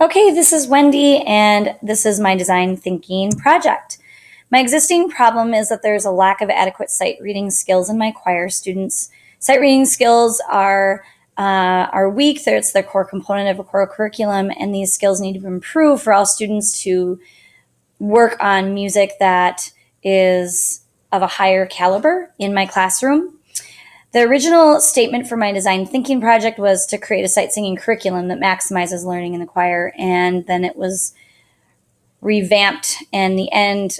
Okay, this is Wendy, and this is my design thinking project. My existing problem is that there's a lack of adequate sight reading skills in my choir students. Sight reading skills are weak. It's the core component of a choral curriculum, and these skills need to improve for all students to work on music that is of a higher caliber in my classroom. The original statement for my design thinking project was to create a sight singing curriculum that maximizes learning in the choir, and then it was revamped, and the end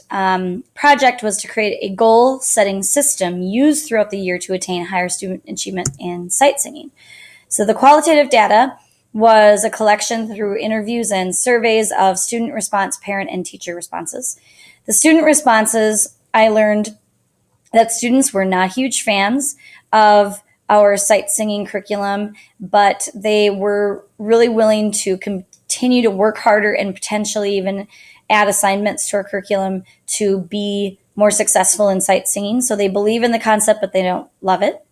project was to create a goal setting system used throughout the year to attain higher student achievement in sight singing. So the qualitative data was a collection through interviews and surveys of student response, parent, and teacher responses. The student responses, I learned that students were not huge fans of our sight singing curriculum, but they were really willing to continue to work harder and potentially even add assignments to our curriculum to be more successful in sight singing. So they believe in the concept, but they don't love it.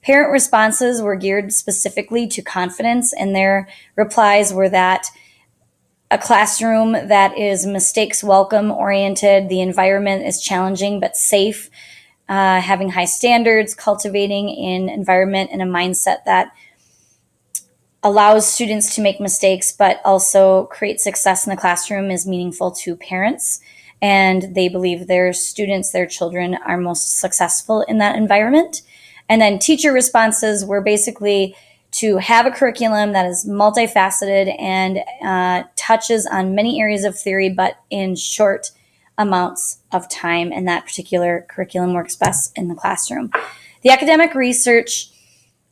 Parent responses were geared specifically to confidence, and their replies were that a classroom that is mistakes welcome oriented, the environment is challenging but safe, having high standards, cultivating an environment and a mindset that allows students to make mistakes but also create success in the classroom is meaningful to parents. And they believe their students, their children, are most successful in that environment. And then teacher responses were basically to have a curriculum that is multifaceted and touches on many areas of theory, but in short amounts of time, and that particular curriculum works best in the classroom. The academic research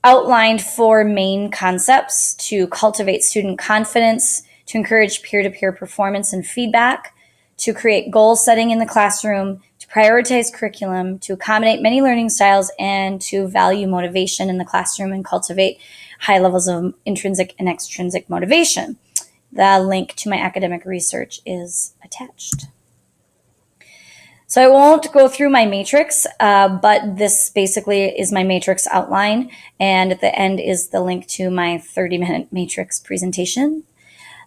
outlined 4 main concepts: to cultivate student confidence, to encourage peer-to-peer performance and feedback, to create goal setting in the classroom, to prioritize curriculum, to accommodate many learning styles, and to value motivation in the classroom and cultivate high levels of intrinsic and extrinsic motivation. The link to my academic research is attached. So I won't go through my matrix, but this basically is my matrix outline. And at the end is the link to my 30-minute matrix presentation.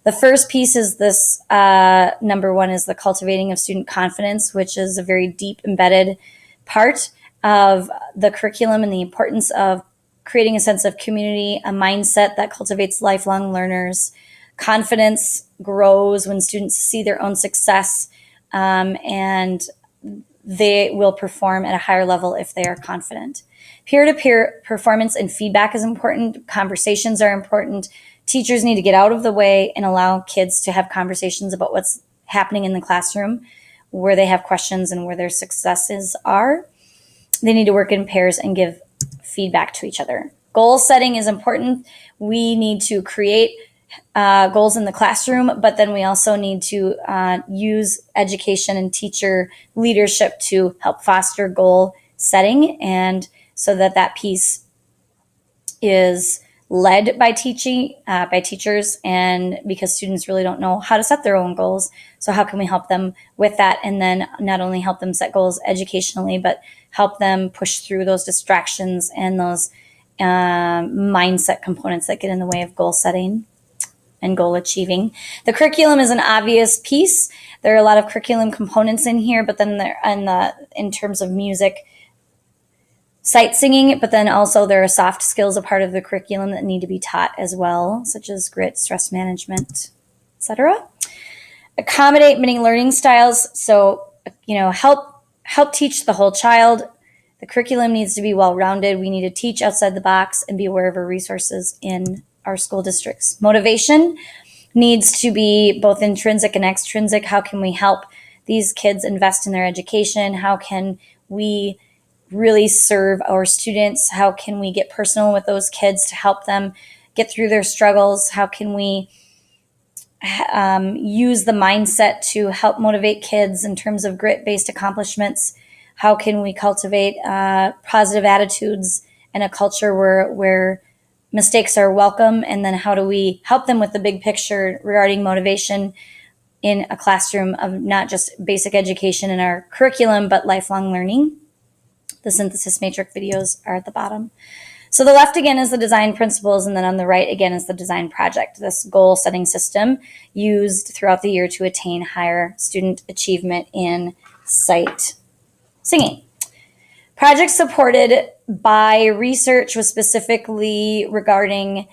The first piece is this, number 1 is the cultivating of student confidence, which is a very deep embedded part of the curriculum, and the importance of creating a sense of community, a mindset that cultivates lifelong learners. Confidence grows when students see their own success, and they will perform at a higher level if they are confident. Peer-to-peer performance and feedback is important. Conversations are important. Teachers need to get out of the way and allow kids to have conversations about what's happening in the classroom, where they have questions and where their successes are. They need to work in pairs and give feedback to each other. Goal setting is important. We need to create goals in the classroom, but then we also need to use education and teacher leadership to help foster goal setting, and so that piece is led by teachers, and because students really don't know how to set their own goals. So how can we help them with that, and then not only help them set goals educationally, but help them push through those distractions and those mindset components that get in the way of goal setting and goal achieving. The curriculum is an obvious piece. There are a lot of curriculum components in here, but then in terms of music, sight singing, but then also there are soft skills a part of the curriculum that need to be taught as well, such as grit, stress management, etc. Accommodate many learning styles. So, help teach the whole child. The curriculum needs to be well-rounded. We need to teach outside the box and be aware of our resources in our school districts. Motivation needs to be both intrinsic and extrinsic. How can we help these kids invest in their education? How can we really serve our students? How can we get personal with those kids to help them get through their struggles? How can we use the mindset to help motivate kids in terms of grit-based accomplishments? How can we cultivate positive attitudes and a culture where mistakes are welcome? And then how do we help them with the big picture regarding motivation in a classroom of not just basic education in our curriculum, but lifelong learning? The synthesis matrix videos are at the bottom. So the left again is the design principles, and then on the right again is the design project, this goal setting system used throughout the year to attain higher student achievement in sight singing. Projects supported by research was specifically regarding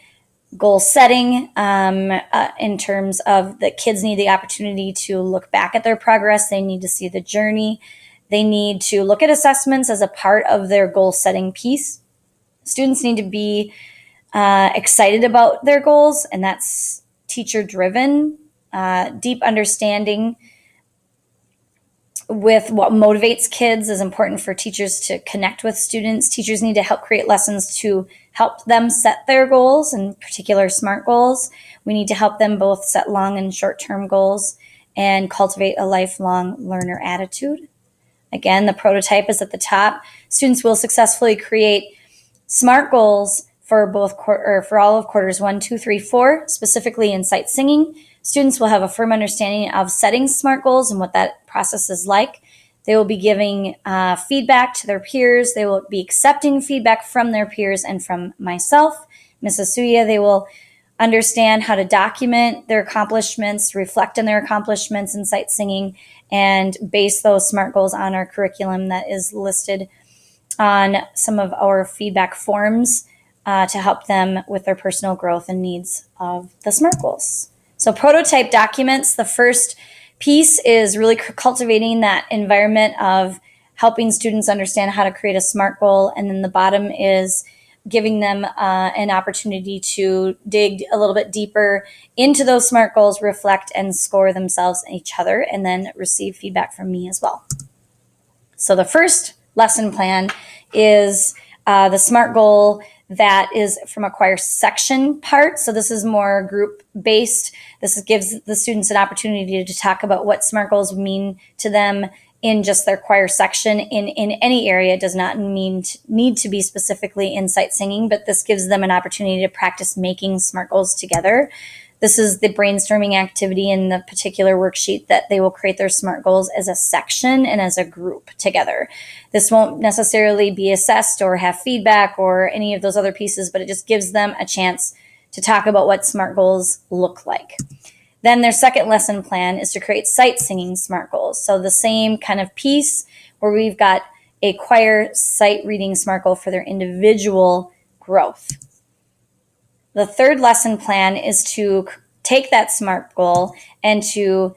goal setting in terms of the kids need the opportunity to look back at their progress. They need to see the journey. They need to look at assessments as a part of their goal setting piece. Students need to be excited about their goals, and that's teacher driven. Deep understanding with what motivates kids is important for teachers to connect with students. Teachers need to help create lessons to help them set their goals, in particular SMART goals. We need to help them both set long and short-term goals and cultivate a lifelong learner attitude. Again, the prototype is at the top. Students will successfully create SMART goals for for all of quarters 1, 2, 3, 4, specifically in sight singing. Students will have a firm understanding of setting SMART goals and what that process is like. They will be giving feedback to their peers. They will be accepting feedback from their peers and from myself, Mrs. Suoja. They will understand how to document their accomplishments, reflect on their accomplishments in sight singing, and base those SMART goals on our curriculum that is listed on some of our feedback forms to help them with their personal growth and needs of the SMART goals. So prototype documents, the first piece is really cultivating that environment of helping students understand how to create a SMART goal. And then the bottom is giving them an opportunity to dig a little bit deeper into those SMART goals, reflect and score themselves and each other, and then receive feedback from me as well. So the first lesson plan is the SMART goal that is from a choir section part. So this is more group based. This gives the students an opportunity to talk about what SMART goals mean to them in just their choir section in any area. It does not need to be specifically in sight singing, but this gives them an opportunity to practice making SMART goals together. This is the brainstorming activity in the particular worksheet that they will create their SMART goals as a section and as a group together. This won't necessarily be assessed or have feedback or any of those other pieces, but it just gives them a chance to talk about what SMART goals look like. Then their second lesson plan is to create sight singing SMART goals. So the same kind of piece where we've got a choir sight reading SMART goal for their individual growth. The third lesson plan is to take that SMART goal and to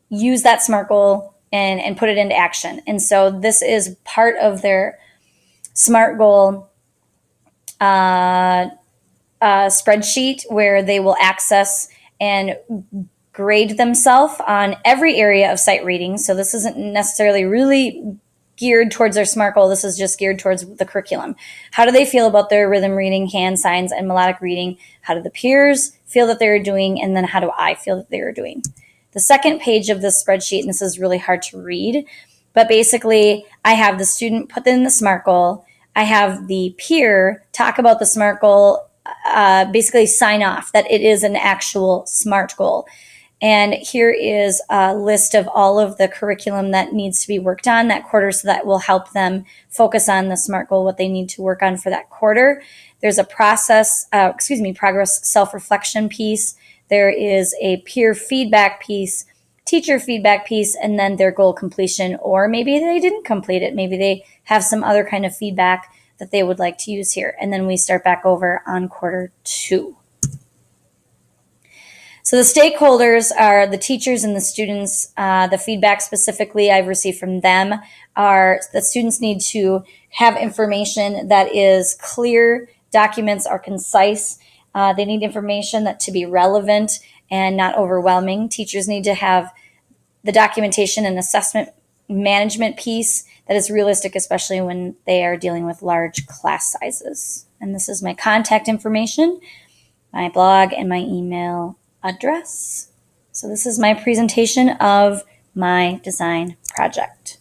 use that SMART goal and put it into action. And so this is part of their SMART goal spreadsheet where they will access and grade themselves on every area of sight reading. So this isn't necessarily really geared towards their SMART goal. This is just geared towards the curriculum. How do they feel about their rhythm reading, hand signs, and melodic reading? How do the peers feel that they're doing? And then how do I feel that they're doing? The second page of this spreadsheet, and this is really hard to read, but basically I have the student put in the SMART goal. I have the peer talk about the SMART goal, basically sign off that it is an actual SMART goal. And here is a list of all of the curriculum that needs to be worked on that quarter, so that will help them focus on the SMART goal, what they need to work on for that quarter. There's a progress self-reflection piece. There is a peer feedback piece, teacher feedback piece, and then their goal completion, or maybe they didn't complete it. Maybe they have some other kind of feedback that they would like to use here. And then we start back over on quarter 2. So the stakeholders are the teachers and the students. The feedback specifically I've received from them are that students need to have information that is clear, documents are concise. They need information that to be relevant and not overwhelming. Teachers need to have the documentation and assessment management piece that is realistic, especially when they are dealing with large class sizes. And this is my contact information, my blog, and my email address. So this is my presentation of my design project.